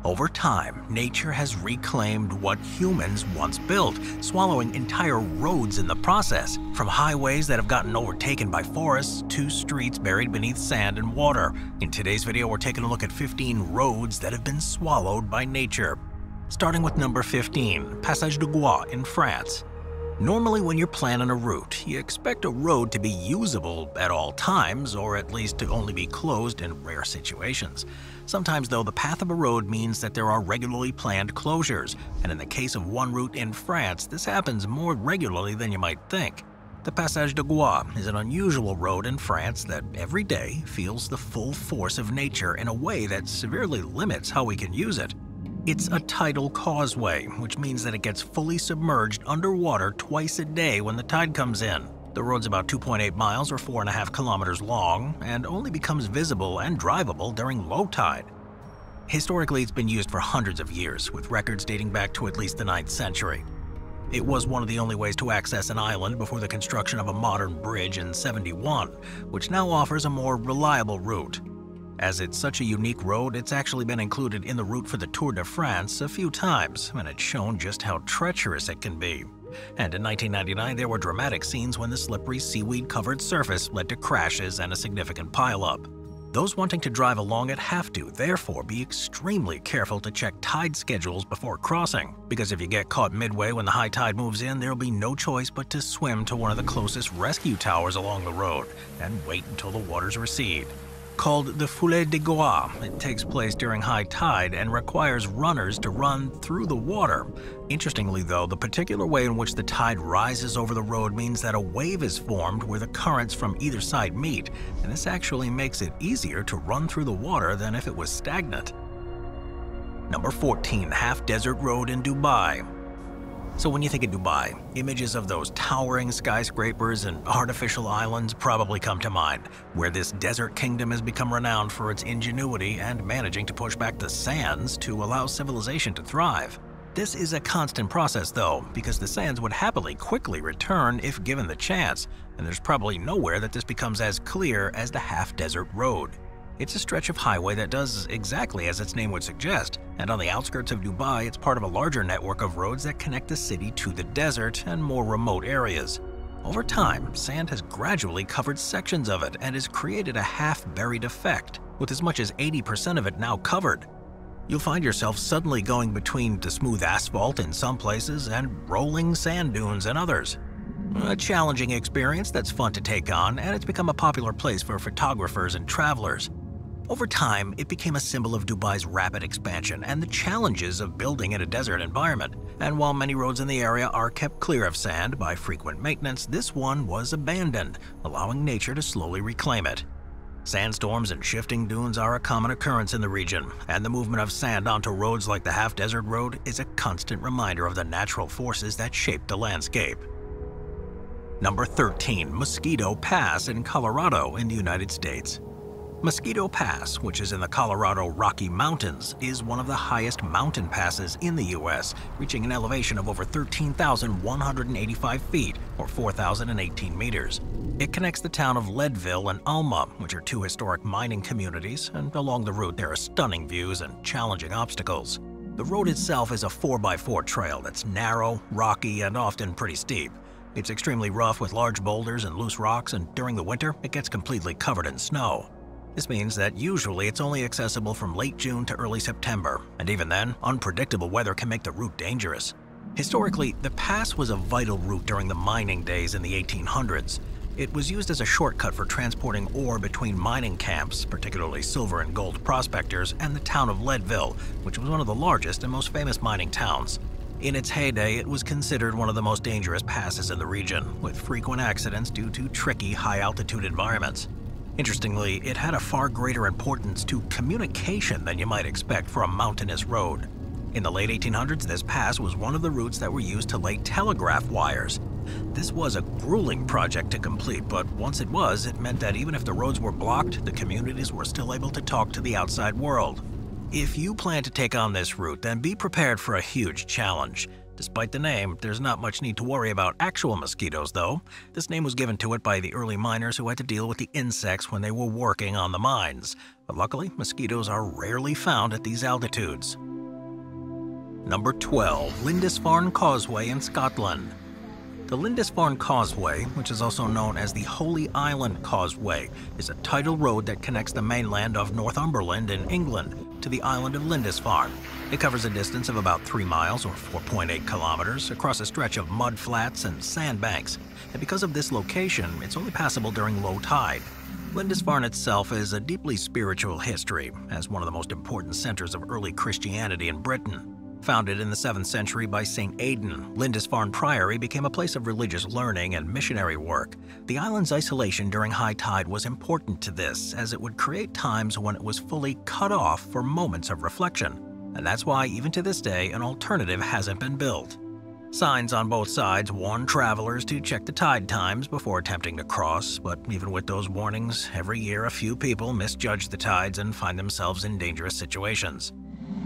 Over time, nature has reclaimed what humans once built, swallowing entire roads in the process, from highways that have gotten overtaken by forests to streets buried beneath sand and water. In today's video, we're taking a look at 15 roads that have been swallowed by nature. Starting with number 15, Passage de Gois in France. Normally when you're planning a route, you expect a road to be usable at all times, or at least to only be closed in rare situations. Sometimes though, the path of a road means that there are regularly planned closures, and in the case of one route in France, this happens more regularly than you might think. The Passage de Gois is an unusual road in France that every day feels the full force of nature in a way that severely limits how we can use it. It's a tidal causeway, which means that it gets fully submerged underwater twice a day when the tide comes in. The road's about 2.8 miles or 4.5 kilometers long and only becomes visible and drivable during low tide. Historically, it's been used for hundreds of years, with records dating back to at least the 9th century. It was one of the only ways to access an island before the construction of a modern bridge in '71, which now offers a more reliable route. As it's such a unique road, it's actually been included in the route for the Tour de France a few times, and it's shown just how treacherous it can be. And in 1999, there were dramatic scenes when the slippery seaweed-covered surface led to crashes and a significant pileup. Those wanting to drive along it have to, therefore, be extremely careful to check tide schedules before crossing, because if you get caught midway when the high tide moves in, there'll be no choice but to swim to one of the closest rescue towers along the road and wait until the waters recede. Called the Foulée de Gois, it takes place during high tide and requires runners to run through the water. Interestingly though, the particular way in which the tide rises over the road means that a wave is formed where the currents from either side meet, and this actually makes it easier to run through the water than if it was stagnant. Number 14, Half-Desert Road in Dubai. So when you think of Dubai, images of those towering skyscrapers and artificial islands probably come to mind, where this desert kingdom has become renowned for its ingenuity and managing to push back the sands to allow civilization to thrive. This is a constant process though, because the sands would happily quickly return if given the chance, and there's probably nowhere that this becomes as clear as the Half-Desert Road. It's a stretch of highway that does exactly as its name would suggest, and on the outskirts of Dubai, it's part of a larger network of roads that connect the city to the desert and more remote areas. Over time, sand has gradually covered sections of it and has created a half-buried effect, with as much as 80% of it now covered. You'll find yourself suddenly going between the smooth asphalt in some places and rolling sand dunes in others. A challenging experience that's fun to take on, and it's become a popular place for photographers and travelers. Over time, it became a symbol of Dubai's rapid expansion and the challenges of building in a desert environment. And while many roads in the area are kept clear of sand by frequent maintenance, this one was abandoned, allowing nature to slowly reclaim it. Sandstorms and shifting dunes are a common occurrence in the region, and the movement of sand onto roads like the Half-Desert Road is a constant reminder of the natural forces that shape the landscape. Number 13, Mosquito Pass in Colorado in the United States. Mosquito Pass, which is in the Colorado Rocky Mountains, is one of the highest mountain passes in the U.S., reaching an elevation of over 13,185 feet, or 4,018 meters. It connects the town of Leadville and Alma, which are two historic mining communities, and along the route there are stunning views and challenging obstacles. The road itself is a 4x4 trail that's narrow, rocky, and often pretty steep. It's extremely rough with large boulders and loose rocks, and during the winter, it gets completely covered in snow. This means that usually it's only accessible from late June to early September, and even then, unpredictable weather can make the route dangerous. Historically, the pass was a vital route during the mining days in the 1800s. It was used as a shortcut for transporting ore between mining camps, particularly silver and gold prospectors, and the town of Leadville, which was one of the largest and most famous mining towns. In its heyday, it was considered one of the most dangerous passes in the region, with frequent accidents due to tricky high-altitude environments. Interestingly, it had a far greater importance to communication than you might expect for a mountainous road. In the late 1800s, this pass was one of the routes that were used to lay telegraph wires. This was a grueling project to complete, but once it was, it meant that even if the roads were blocked, the communities were still able to talk to the outside world. If you plan to take on this route, then be prepared for a huge challenge. Despite the name, there's not much need to worry about actual mosquitoes though. This name was given to it by the early miners who had to deal with the insects when they were working on the mines. But luckily, mosquitoes are rarely found at these altitudes. Number 12. Lindisfarne Causeway in Scotland. The Lindisfarne Causeway, which is also known as the Holy Island Causeway, is a tidal road that connects the mainland of Northumberland in England to the island of Lindisfarne. It covers a distance of about 3 miles or 4.8 kilometers across a stretch of mud flats and sandbanks, and because of this location, it's only passable during low tide. Lindisfarne itself is a deeply spiritual history, as one of the most important centers of early Christianity in Britain. Founded in the 7th century by St. Aidan, Lindisfarne Priory became a place of religious learning and missionary work. The island's isolation during high tide was important to this, as it would create times when it was fully cut off for moments of reflection. And that's why, even to this day, an alternative hasn't been built. Signs on both sides warn travelers to check the tide times before attempting to cross, but even with those warnings, every year a few people misjudge the tides and find themselves in dangerous situations.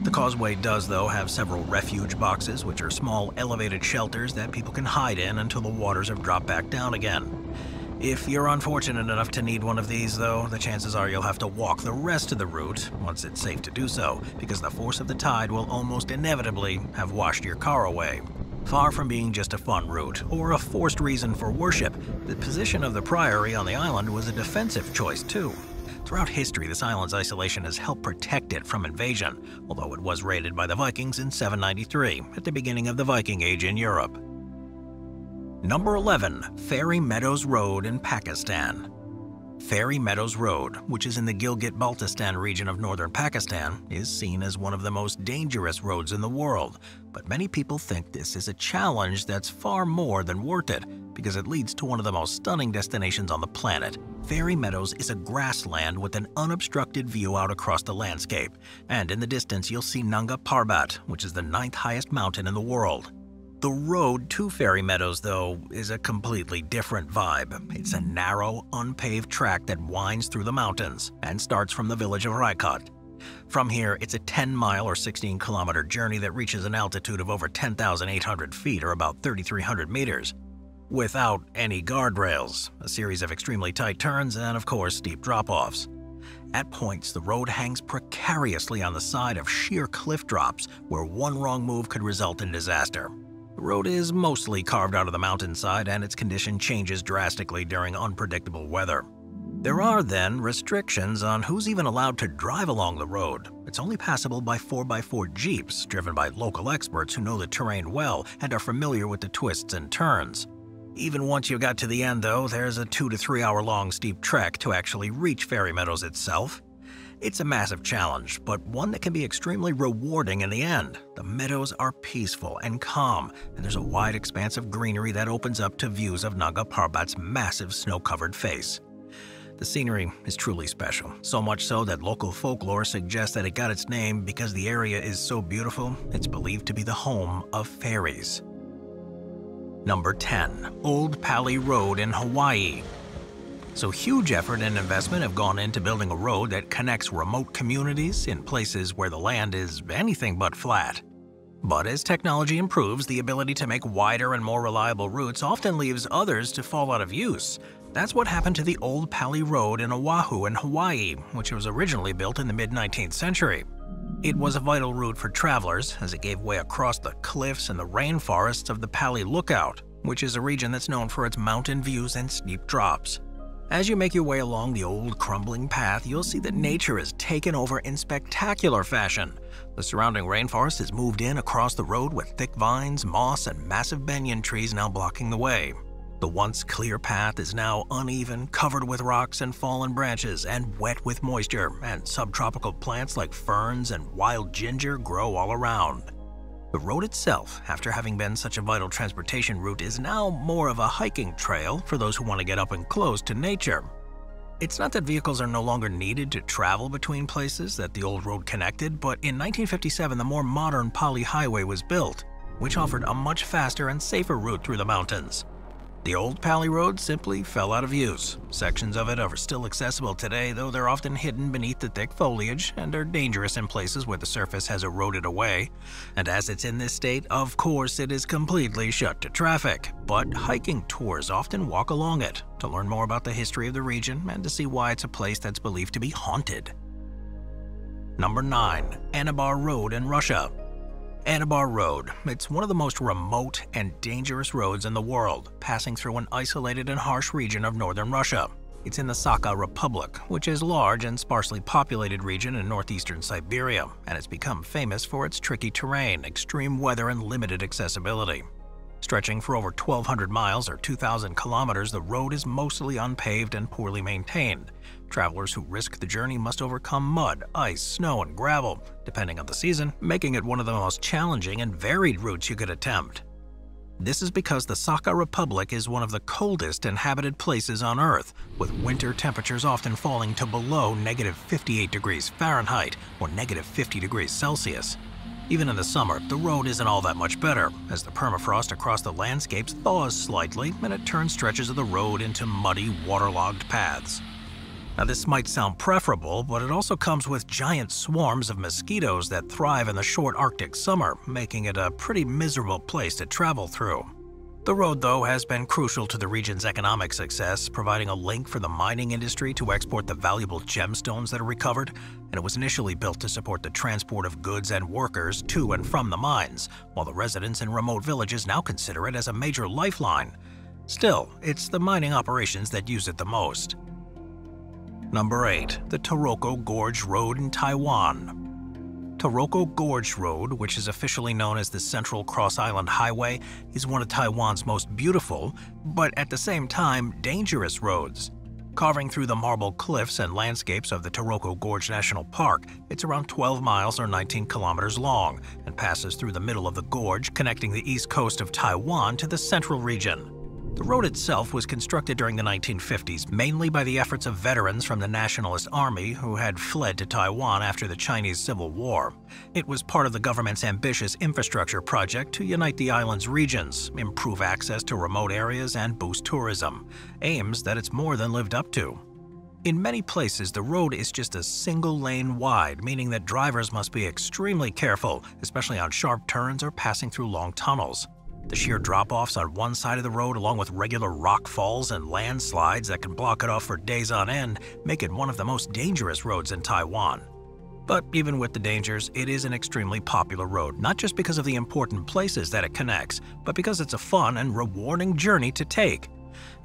The causeway does, though, have several refuge boxes, which are small elevated shelters that people can hide in until the waters have dropped back down again. If you're unfortunate enough to need one of these, though, the chances are you'll have to walk the rest of the route once it's safe to do so, because the force of the tide will almost inevitably have washed your car away. Far from being just a fun route or a forced reason for worship, the position of the priory on the island was a defensive choice, too. Throughout history, this island's isolation has helped protect it from invasion, although it was raided by the Vikings in 793, at the beginning of the Viking Age in Europe. Number 11. Fairy Meadows Road in Pakistan. Fairy Meadows Road, which is in the Gilgit-Baltistan region of northern Pakistan, is seen as one of the most dangerous roads in the world, but many people think this is a challenge that's far more than worth it, because it leads to one of the most stunning destinations on the planet. Fairy Meadows is a grassland with an unobstructed view out across the landscape, and in the distance you'll see Nanga Parbat, which is the 9th highest mountain in the world. The road to Fairy Meadows, though, is a completely different vibe. It's a narrow, unpaved track that winds through the mountains and starts from the village of Raikot. From here, it's a 10-mile or 16-kilometer journey that reaches an altitude of over 10,800 feet or about 3,300 meters. Without any guardrails, a series of extremely tight turns, and of course, steep drop-offs. At points, the road hangs precariously on the side of sheer cliff drops where one wrong move could result in disaster. The road is mostly carved out of the mountainside, and its condition changes drastically during unpredictable weather. There are, then, restrictions on who's even allowed to drive along the road. It's only passable by 4x4 Jeeps, driven by local experts who know the terrain well and are familiar with the twists and turns. Even once you got to the end, though, there's a 2 to 3 hour long steep trek to actually reach Fairy Meadows itself. It's a massive challenge, but one that can be extremely rewarding in the end. The meadows are peaceful and calm, and there's a wide expanse of greenery that opens up to views of Nanga Parbat's massive snow-covered face. The scenery is truly special, so much so that local folklore suggests that it got its name because the area is so beautiful, it's believed to be the home of fairies. Number 10. Old Pali Road in Hawaii. So huge effort and investment have gone into building a road that connects remote communities in places where the land is anything but flat. But as technology improves, the ability to make wider and more reliable routes often leaves others to fall out of use. That's what happened to the Old Pali Road in Oahu in Hawaii, which was originally built in the mid-19th century. It was a vital route for travelers as it gave way across the cliffs and the rainforests of the Pali Lookout, which is a region that's known for its mountain views and steep drops. As you make your way along the old crumbling path, you'll see that nature has taken over in spectacular fashion. The surrounding rainforest has moved in across the road with thick vines, moss, and massive banyan trees now blocking the way. The once clear path is now uneven, covered with rocks and fallen branches, and wet with moisture, and subtropical plants like ferns and wild ginger grow all around. The road itself, after having been such a vital transportation route, is now more of a hiking trail for those who want to get up and close to nature. It's not that vehicles are no longer needed to travel between places that the old road connected, but in 1957 the more modern Pali Highway was built, which offered a much faster and safer route through the mountains. The old Pali Road simply fell out of use. Sections of it are still accessible today, though they're often hidden beneath the thick foliage and are dangerous in places where the surface has eroded away. And as it's in this state, of course it is completely shut to traffic. But hiking tours often walk along it to learn more about the history of the region and to see why it's a place that's believed to be haunted. Number 9. Annabar Road in Russia. Annabar Road. It's one of the most remote and dangerous roads in the world, passing through an isolated and harsh region of northern Russia. It's in the Sakha Republic, which is a large and sparsely populated region in northeastern Siberia, and it's become famous for its tricky terrain, extreme weather, and limited accessibility. Stretching for over 1,200 miles or 2,000 kilometers, the road is mostly unpaved and poorly maintained. Travelers who risk the journey must overcome mud, ice, snow, and gravel, depending on the season, making it one of the most challenging and varied routes you could attempt. This is because the Sakha Republic is one of the coldest inhabited places on Earth, with winter temperatures often falling to below -58 degrees Fahrenheit or -50 degrees Celsius. Even in the summer, the road isn't all that much better, as the permafrost across the landscapes thaws slightly and it turns stretches of the road into muddy, waterlogged paths. Now, this might sound preferable, but it also comes with giant swarms of mosquitoes that thrive in the short Arctic summer, making it a pretty miserable place to travel through. The road, though, has been crucial to the region's economic success, providing a link for the mining industry to export the valuable gemstones that are recovered, and it was initially built to support the transport of goods and workers to and from the mines, while the residents in remote villages now consider it as a major lifeline. Still, it's the mining operations that use it the most. Number 8. The Tooco Gorge Road in Taiwan. Tooco Gorge Road, which is officially known as the Central Cross Island Highway, is one of Taiwan's most beautiful, but at the same time, dangerous roads. Carving through the marble cliffs and landscapes of the Tooco Gorge National Park, it's around 12 miles or 19 kilometers long and passes through the middle of the gorge, connecting the east coast of Taiwan to the central region. The road itself was constructed during the 1950s, mainly by the efforts of veterans from the Nationalist Army who had fled to Taiwan after the Chinese Civil War. It was part of the government's ambitious infrastructure project to unite the island's regions, improve access to remote areas, and boost tourism, aims that it's more than lived up to. In many places, the road is just a single lane wide, meaning that drivers must be extremely careful, especially on sharp turns or passing through long tunnels. The sheer drop-offs on one side of the road, along with regular rock falls and landslides that can block it off for days on end, make it one of the most dangerous roads in Taiwan. But even with the dangers, it is an extremely popular road, not just because of the important places that it connects, but because it's a fun and rewarding journey to take.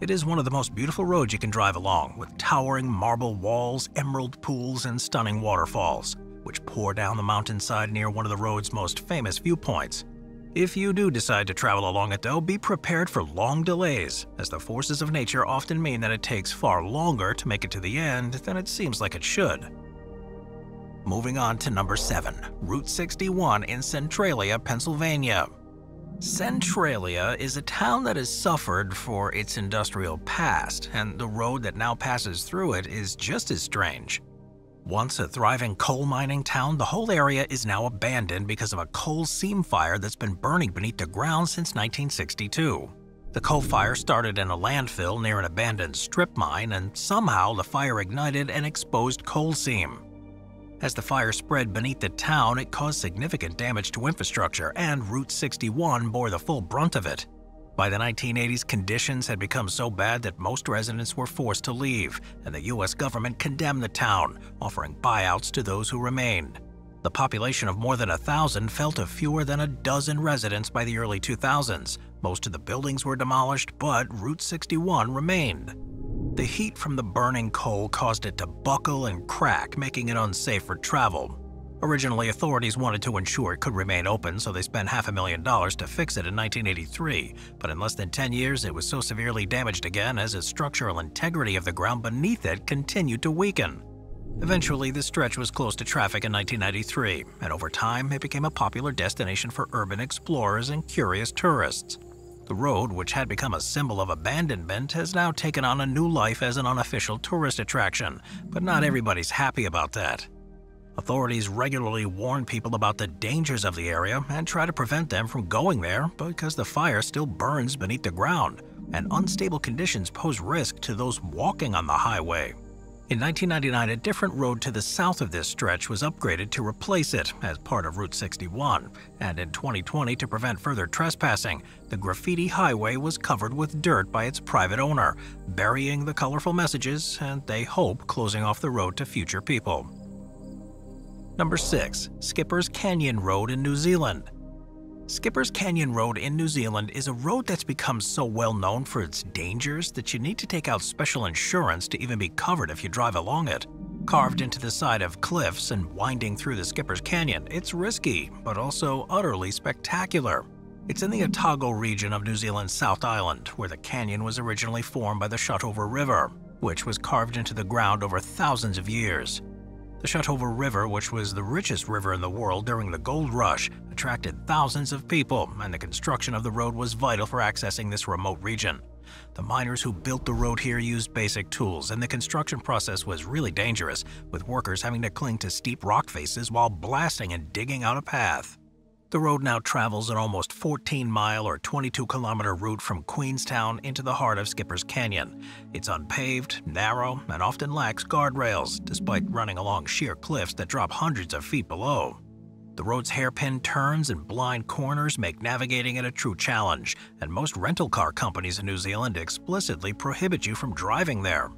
It is one of the most beautiful roads you can drive along, with towering marble walls, emerald pools, and stunning waterfalls, which pour down the mountainside near one of the road's most famous viewpoints. If you do decide to travel along it, though, be prepared for long delays, as the forces of nature often mean that it takes far longer to make it to the end than it seems like it should. Moving on to number 7, Route 61 in Centralia, Pennsylvania. Centralia is a town that has suffered for its industrial past, and the road that now passes through it is just as strange. Once a thriving coal mining town, the whole area is now abandoned because of a coal seam fire that's been burning beneath the ground since 1962. The coal fire started in a landfill near an abandoned strip mine, and somehow the fire ignited an exposed coal seam. As the fire spread beneath the town, it caused significant damage to infrastructure, and Route 61 bore the full brunt of it. By the 1980s, conditions had become so bad that most residents were forced to leave, and the U.S. government condemned the town, offering buyouts to those who remained. The population of more than 1,000 fell to fewer than a dozen residents by the early 2000s. Most of the buildings were demolished, but Route 61 remained. The heat from the burning coal caused it to buckle and crack, making it unsafe for travel. Originally, authorities wanted to ensure it could remain open, so they spent $500,000 to fix it in 1983, but in less than 10 years it was so severely damaged again as the structural integrity of the ground beneath it continued to weaken. Eventually, the stretch was closed to traffic in 1993, and over time it became a popular destination for urban explorers and curious tourists. The road, which had become a symbol of abandonment, has now taken on a new life as an unofficial tourist attraction, but not everybody's happy about that. Authorities regularly warn people about the dangers of the area and try to prevent them from going there because the fire still burns beneath the ground, and unstable conditions pose risk to those walking on the highway. In 1999, a different road to the south of this stretch was upgraded to replace it as part of Route 61, and in 2020, to prevent further trespassing, the Graffiti Highway was covered with dirt by its private owner, burying the colorful messages and, they hope, closing off the road to future people. Number 6. Skipper's Canyon Road in New Zealand. Skipper's Canyon Road in New Zealand is a road that's become so well known for its dangers that you need to take out special insurance to even be covered if you drive along it. Carved into the side of cliffs and winding through the Skipper's Canyon, it's risky, but also utterly spectacular. It's in the Otago region of New Zealand's South Island, where the canyon was originally formed by the Shotover River, which was carved into the ground over thousands of years. The Shotover River, which was the richest river in the world during the gold rush, attracted thousands of people, and the construction of the road was vital for accessing this remote region. The miners who built the road here used basic tools, and the construction process was really dangerous, with workers having to cling to steep rock faces while blasting and digging out a path. The road now travels an almost 14-mile or 22-kilometer route from Queenstown into the heart of Skipper's Canyon. It's unpaved, narrow, and often lacks guardrails, despite running along sheer cliffs that drop hundreds of feet below. The road's hairpin turns and blind corners make navigating it a true challenge, and most rental car companies in New Zealand explicitly prohibit you from driving there.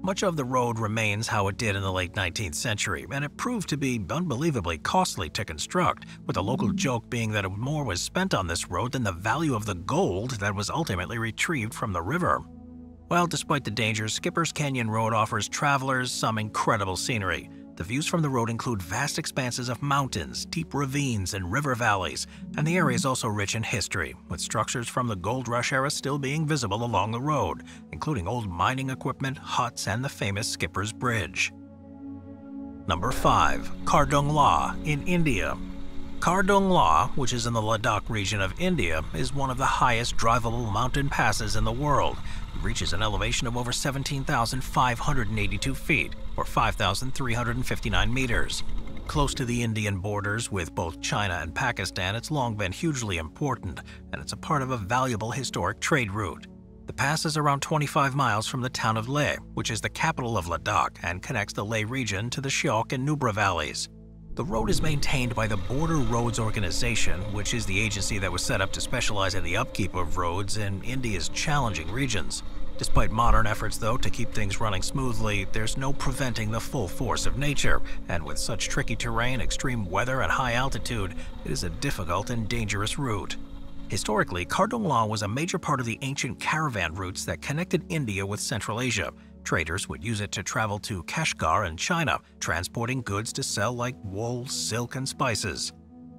Much of the road remains how it did in the late 19th century, and it proved to be unbelievably costly to construct, with the local joke being that more was spent on this road than the value of the gold that was ultimately retrieved from the river. Well, despite the dangers, Skipper's Canyon Road offers travelers some incredible scenery. The views from the road include vast expanses of mountains, deep ravines, and river valleys, and the area is also rich in history, with structures from the Gold Rush era still being visible along the road, including old mining equipment, huts, and the famous Skipper's Bridge. Number 5. Cardon in India. Cardon, which is in the Ladakh region of India, is one of the highest drivable mountain passes in the world. It reaches an elevation of over 17,582 feet, or 5,359 meters. Close to the Indian borders with both China and Pakistan, it's long been hugely important, and it's a part of a valuable historic trade route. The pass is around 25 miles from the town of Leh, which is the capital of Ladakh and connects the Leh region to the Shyok and Nubra valleys. The road is maintained by the Border Roads Organization, which is the agency that was set up to specialize in the upkeep of roads in India's challenging regions. Despite modern efforts, though, to keep things running smoothly, there's no preventing the full force of nature, and with such tricky terrain, extreme weather, and high altitude, it is a difficult and dangerous route. Historically, Cardon was a major part of the ancient caravan routes that connected India with Central Asia. Traders would use it to travel to Kashgar in China, transporting goods to sell like wool, silk, and spices.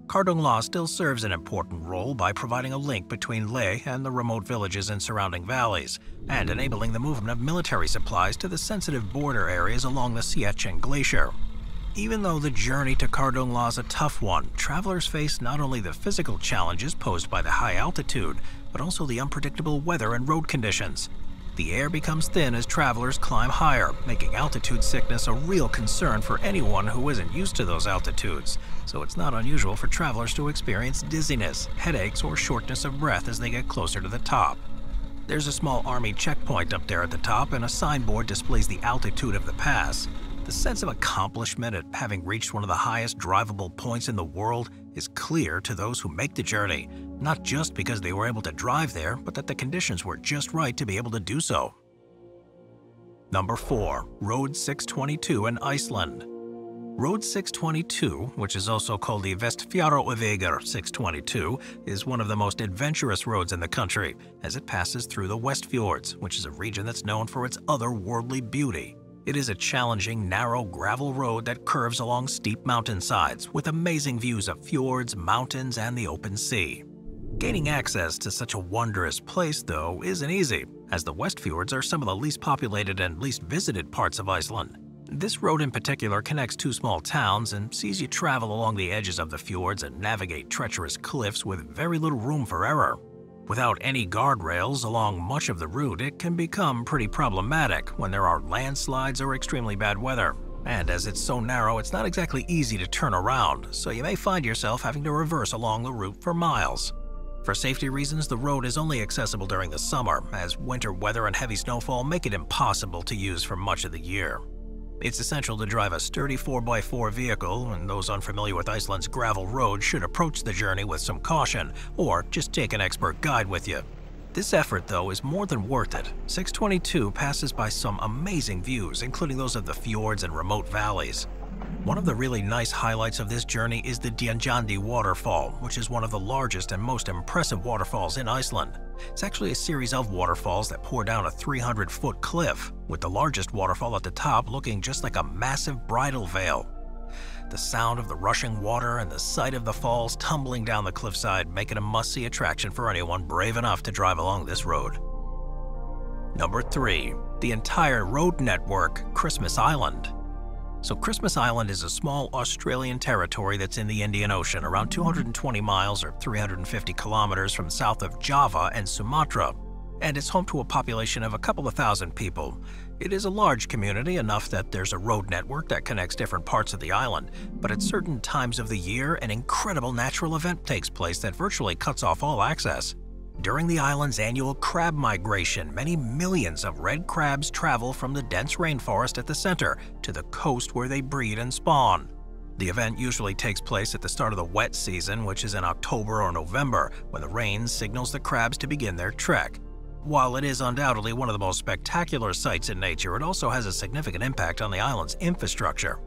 Cardon still serves an important role by providing a link between Leh and the remote villages and surrounding valleys, and enabling the movement of military supplies to the sensitive border areas along the Siachen Glacier. Even though the journey to Cardon is a tough one, travelers face not only the physical challenges posed by the high altitude, but also the unpredictable weather and road conditions. The air becomes thin as travelers climb higher, making altitude sickness a real concern for anyone who isn't used to those altitudes, so it's not unusual for travelers to experience dizziness, headaches, or shortness of breath as they get closer to the top. There's a small army checkpoint up there at the top, and a signboard displays the altitude of the pass. The sense of accomplishment at having reached one of the highest drivable points in the world is clear to those who make the journey, not just because they were able to drive there, but that the conditions were just right to be able to do so. Number 4. Road 622 in Iceland. Road 622, which is also called the Vestfjarðavegur 622, is one of the most adventurous roads in the country, as it passes through the West Fjords, which is a region that's known for its otherworldly beauty. It is a challenging, narrow gravel road that curves along steep mountainsides, with amazing views of fjords, mountains, and the open sea. Gaining access to such a wondrous place, though, isn't easy, as the West Fjords are some of the least populated and least visited parts of Iceland. This road in particular connects two small towns and sees you travel along the edges of the fjords and navigate treacherous cliffs with very little room for error. Without any guardrails along much of the route, it can become pretty problematic when there are landslides or extremely bad weather. And as it's so narrow, it's not exactly easy to turn around, so you may find yourself having to reverse along the route for miles. For safety reasons, the road is only accessible during the summer, as winter weather and heavy snowfall make it impossible to use for much of the year. It's essential to drive a sturdy 4x4 vehicle, and those unfamiliar with Iceland's gravel road should approach the journey with some caution, or just take an expert guide with you. This effort, though, is more than worth it. 622 passes by some amazing views, including those of the fjords and remote valleys. One of the really nice highlights of this journey is the Dianjandi waterfall, which is one of the largest and most impressive waterfalls in Iceland. It's actually a series of waterfalls that pour down a 300-foot cliff, with the largest waterfall at the top looking just like a massive bridal veil. The sound of the rushing water and the sight of the falls tumbling down the cliffside make it a must-see attraction for anyone brave enough to drive along this road. Number 3. The entire road network, Christmas Island. So Christmas Island is a small Australian territory that's in the Indian Ocean, around 220 miles or 350 kilometers from south of Java and Sumatra, and it's home to a population of a couple of thousand people. It is a large community, enough that there's a road network that connects different parts of the island, but at certain times of the year, an incredible natural event takes place that virtually cuts off all access. During the island's annual crab migration, many millions of red crabs travel from the dense rainforest at the center to the coast where they breed and spawn. The event usually takes place at the start of the wet season, which is in October or November, when the rain signals the crabs to begin their trek. While it is undoubtedly one of the most spectacular sights in nature, it also has a significant impact on the island's infrastructure.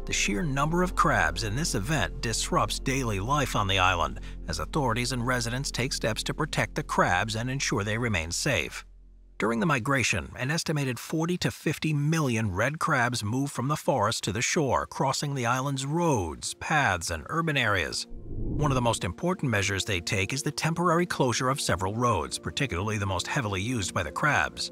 The sheer number of crabs in this event disrupts daily life on the island, as authorities and residents take steps to protect the crabs and ensure they remain safe. During the migration, an estimated 40 to 50 million red crabs move from the forest to the shore, crossing the island's roads, paths, and urban areas. One of the most important measures they take is the temporary closure of several roads, particularly the most heavily used by the crabs.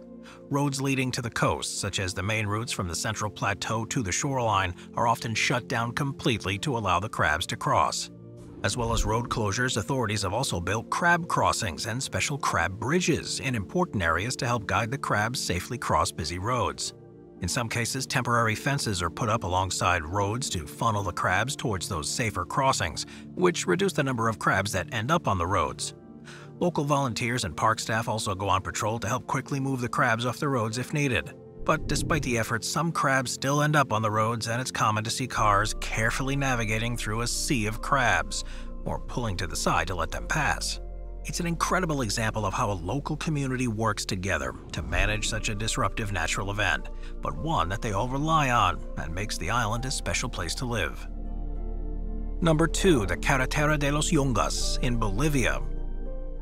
Roads leading to the coast, such as the main routes from the central plateau to the shoreline, are often shut down completely to allow the crabs to cross. As well as road closures, authorities have also built crab crossings and special crab bridges in important areas to help guide the crabs safely cross busy roads. In some cases, temporary fences are put up alongside roads to funnel the crabs towards those safer crossings, which reduce the number of crabs that end up on the roads. Local volunteers and park staff also go on patrol to help quickly move the crabs off the roads if needed. But despite the efforts, some crabs still end up on the roads, and it's common to see cars carefully navigating through a sea of crabs, or pulling to the side to let them pass. It's an incredible example of how a local community works together to manage such a disruptive natural event, but one that they all rely on and makes the island a special place to live. Number 2. The Carretera de los Yungas in Bolivia.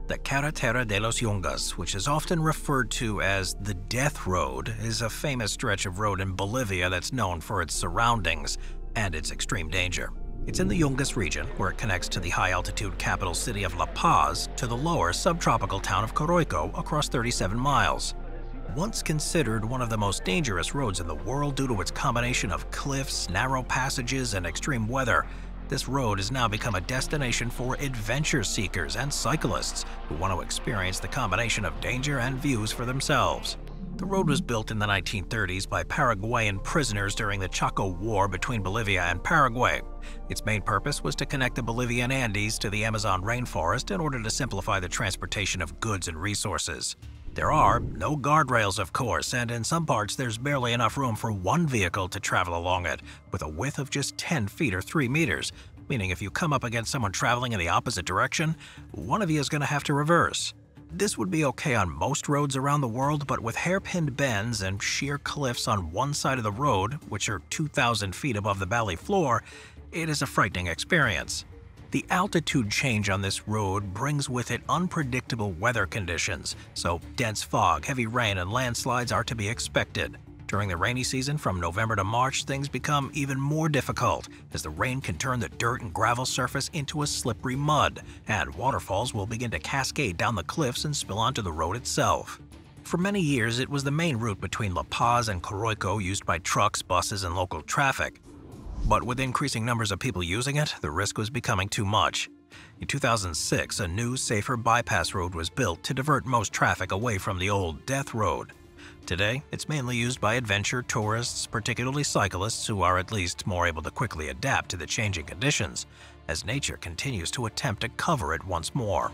The Carretera de los Yungas, which is often referred to as the Death Road, is a famous stretch of road in Bolivia that's known for its surroundings and its extreme danger. It's in the Yungas region, where it connects to the high-altitude capital city of La Paz to the lower subtropical town of Coroico across 37 miles. Once considered one of the most dangerous roads in the world due to its combination of cliffs, narrow passages, and extreme weather, this road has now become a destination for adventure seekers and cyclists who want to experience the combination of danger and views for themselves. The road was built in the 1930s by Paraguayan prisoners during the Chaco War between Bolivia and Paraguay. Its main purpose was to connect the Bolivian Andes to the Amazon rainforest in order to simplify the transportation of goods and resources. There are no guardrails, of course, and in some parts there's barely enough room for one vehicle to travel along it, with a width of just 10 feet or 3 meters, meaning if you come up against someone traveling in the opposite direction, one of you is going to have to reverse. This would be okay on most roads around the world, but with hairpinned bends and sheer cliffs on one side of the road, which are 2,000 feet above the valley floor, it is a frightening experience. The altitude change on this road brings with it unpredictable weather conditions, so dense fog, heavy rain, and landslides are to be expected. During the rainy season from November to March, things become even more difficult, as the rain can turn the dirt and gravel surface into a slippery mud, and waterfalls will begin to cascade down the cliffs and spill onto the road itself. For many years, it was the main route between La Paz and Coroico used by trucks, buses, and local traffic. But with increasing numbers of people using it, the risk was becoming too much. In 2006, a new, safer bypass road was built to divert most traffic away from the old Death Road. Today, it's mainly used by adventure tourists, particularly cyclists who are at least more able to quickly adapt to the changing conditions, as nature continues to attempt to cover it once more.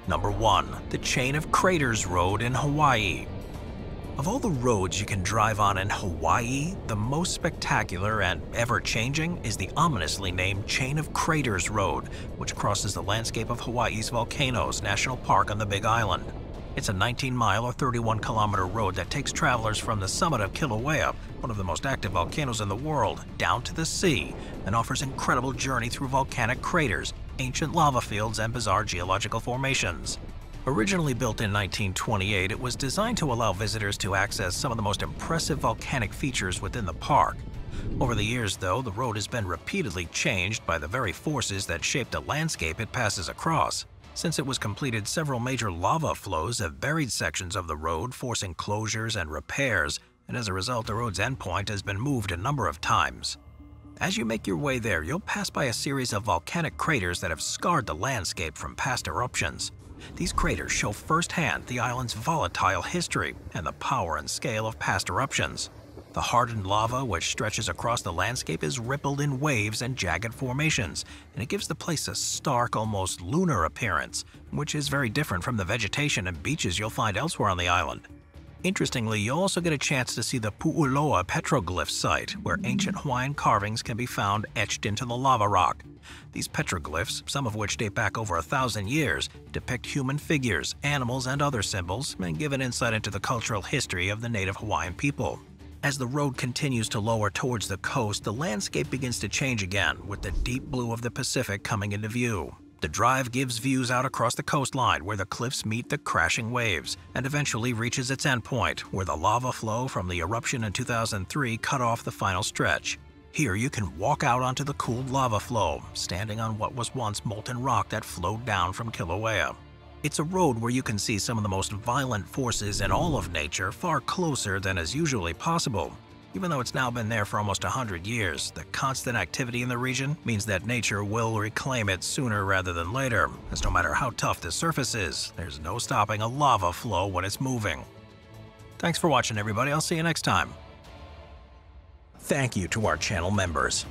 Number 1. The Chain of Craters Road in Hawaii. Of all the roads you can drive on in Hawaii, the most spectacular and ever-changing is the ominously named Chain of Craters Road, which crosses the landscape of Hawaii's Volcanoes National Park on the Big Island. It's a 19-mile or 31-kilometer road that takes travelers from the summit of Kilauea, one of the most active volcanoes in the world, down to the sea, and offers an incredible journey through volcanic craters, ancient lava fields, and bizarre geological formations. Originally built in 1928, it was designed to allow visitors to access some of the most impressive volcanic features within the park. Over the years, though, the road has been repeatedly changed by the very forces that shape the landscape it passes across. Since it was completed, several major lava flows have buried sections of the road, forcing closures and repairs, and as a result, the road's endpoint has been moved a number of times. As you make your way there, you'll pass by a series of volcanic craters that have scarred the landscape from past eruptions. These craters show firsthand the island's volatile history and the power and scale of past eruptions. The hardened lava, which stretches across the landscape, is rippled in waves and jagged formations, and it gives the place a stark, almost lunar appearance, which is very different from the vegetation and beaches you'll find elsewhere on the island. Interestingly, you'll also get a chance to see the Pu'uloa petroglyph site, where ancient Hawaiian carvings can be found etched into the lava rock. These petroglyphs, some of which date back over 1,000 years, depict human figures, animals, and other symbols, and give an insight into the cultural history of the native Hawaiian people. As the road continues to lower towards the coast, the landscape begins to change again, with the deep blue of the Pacific coming into view. The drive gives views out across the coastline where the cliffs meet the crashing waves, and eventually reaches its endpoint, where the lava flow from the eruption in 2003 cut off the final stretch. Here you can walk out onto the cooled lava flow, standing on what was once molten rock that flowed down from Kilauea. It's a road where you can see some of the most violent forces in all of nature far closer than is usually possible. Even though it's now been there for almost 100 years, the constant activity in the region means that nature will reclaim it sooner rather than later, as no matter how tough the surface is, there's no stopping a lava flow when it's moving. Thanks for watching, everybody. I'll see you next time. Thank you to our channel members.